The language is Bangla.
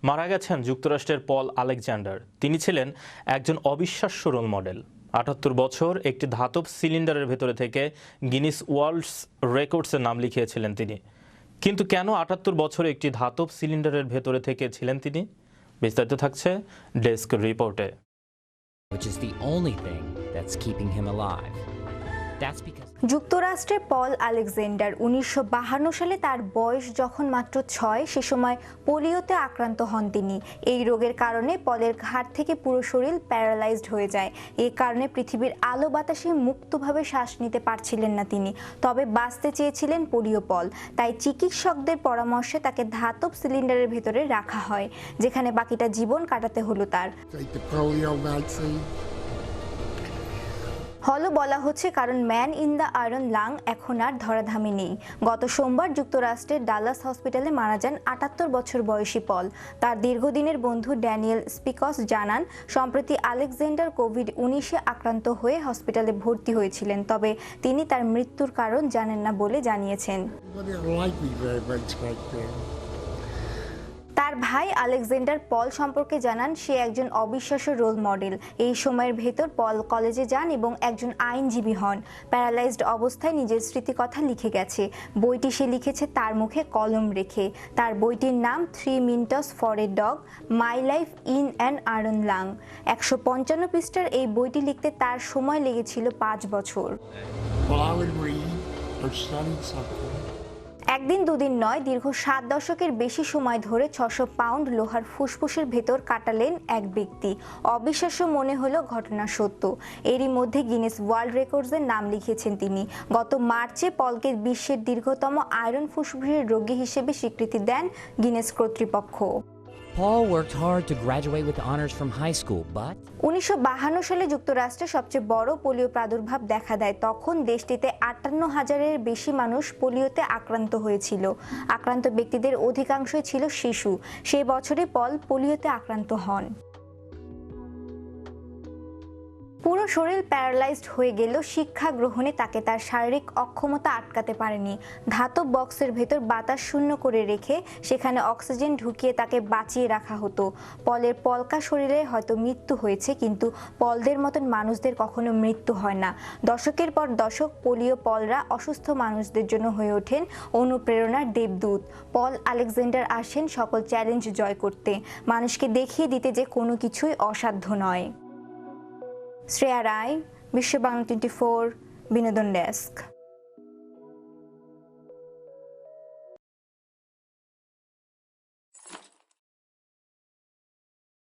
মারা গেছেন যুক্তরাষ্ট্রের পল আলেকজান্ডার। তিনি ছিলেন একজন অবিশ্বাস্য রোল মডেল। ৭৮ বছর একটি ধাতব সিলিন্ডারের ভেতরে থেকে গিনিস ওয়ার্ল্ডস রেকর্ডসের নাম লিখিয়েছিলেন তিনি। কিন্তু কেন ৭৮ বছর একটি ধাতব সিলিন্ডারের ভেতরে থেকে ছিলেন তিনি? বিস্তারিত থাকছে ডেস্ক রিপোর্টে। যুক্তরাষ্ট্রের পল আলেকজান্ডার ১৯৫২ সালে তার বয়স যখন মাত্র ৬, সে সময় পোলিওতে আক্রান্ত হন তিনি। এই রোগের কারণে পলের ঘাড় থেকে পুরো শরীর প্যারালাইজড হয়ে যায়। এই কারণে পৃথিবীর আলো বাতাসে মুক্তভাবে শ্বাস নিতে পারছিলেন না তিনি। তবে বাঁচতে চেয়েছিলেন পোলিও পল, তাই চিকিৎসকদের পরামর্শে তাকে ধাতব সিলিন্ডারের ভেতরে রাখা হয়, যেখানে বাকিটা জীবন কাটাতে হলো তার। হলো বলা হচ্ছে কারণ man in the iron lung এখন আর ধরাধামে নেই। গত সোমবার যুক্তরাষ্ট্রের ডালাস হসপিটালে মারা যান ৭৮ বছর বয়সী পল। তার দীর্ঘদিনের বন্ধু ড্যানিয়েল স্পিকস জানান, সম্প্রতি আলেকজান্ডার কোভিড-১৯-এ আক্রান্ত হয়ে হসপিটালে ভর্তি হয়েছিলেন, তবে তিনি তার মৃত্যুর কারণ জানেন না বলে জানিয়েছেন। তার ভাই আলেকজান্ডার পল সম্পর্কে জানান, সে একজন অবিশ্বাস্য রোল মডেল। এই সময়ের ভেতর পল কলেজে যান এবং একজন আইনজীবী হন। প্যারালাইজড অবস্থায় নিজের স্মৃতিকথা লিখে গেছে। বইটি সে লিখেছে তার মুখে কলম রেখে। তার বইটির নাম 3 minutes for a dog, my life in an iron lung. ১৫৫ পৃষ্ঠার এই বইটি লিখতে তার সময় লেগেছিল ৫ বছর। একদিন দুদিন নয়, দীর্ঘ ৭ দশকের বেশি সময় ধরে ৬০০ পাউন্ড লোহার ফুসফুসের ভেতর কাটালেন এক ব্যক্তি। অবিশ্বাস্য মনে হলো ঘটনা সত্য। এরই মধ্যে গিনেস ওয়ার্ল্ড রেকর্ডসের নাম লিখেছেন তিনি। গত মার্চে পলকে বিশ্বের দীর্ঘতম আয়রন ফুসফুসের রোগী হিসেবে স্বীকৃতি দেন গিনেস কর্তৃপক্ষ। Paul worked hard to graduate with honors from high school, but ১৯৫২ সালে যুক্তরাষ্ট্রে সবচেয়ে বড় পোলিও প্রাদুর্ভাব দেখা দেয়। তখন দেশটিতে ৫৮,০০০-এর বেশি মানুষ পোলিওতে আক্রান্ত হয়েছিল। আক্রান্ত ব্যক্তিদের অধিকাংশই ছিল শিশু। সেই বছরে পল পোলিওতে আক্রান্ত হন। পুরো শরীর প্যারালাইজড হয়ে গেলেও শিক্ষা গ্রহণে তাকে তার শারীরিক অক্ষমতা আটকাতে পারেনি। ধাতব বক্সের ভেতর বাতাস শূন্য করে রেখে সেখানে অক্সিজেন ঢুকিয়ে তাকে বাঁচিয়ে রাখা হতো। পলের পলকা শরীরে হয়তো মৃত্যু হয়েছে, কিন্তু পলদের মতন মানুষদের কখনো মৃত্যু হয় না। দশকের পর দশক পোলিও পলরা অসুস্থ মানুষদের জন্য হয়ে ওঠেন অনুপ্রেরণার দেবদূত। পল আলেকজান্ডার আসেন সকল চ্যালেঞ্জ জয় করতে, মানুষকে দেখিয়ে দিতে যে কোনো কিছুই অসাধ্য নয়। শ্রেয়া রায়, বিশ্ব বাংলা 24, বিনোদন ডেস্ক।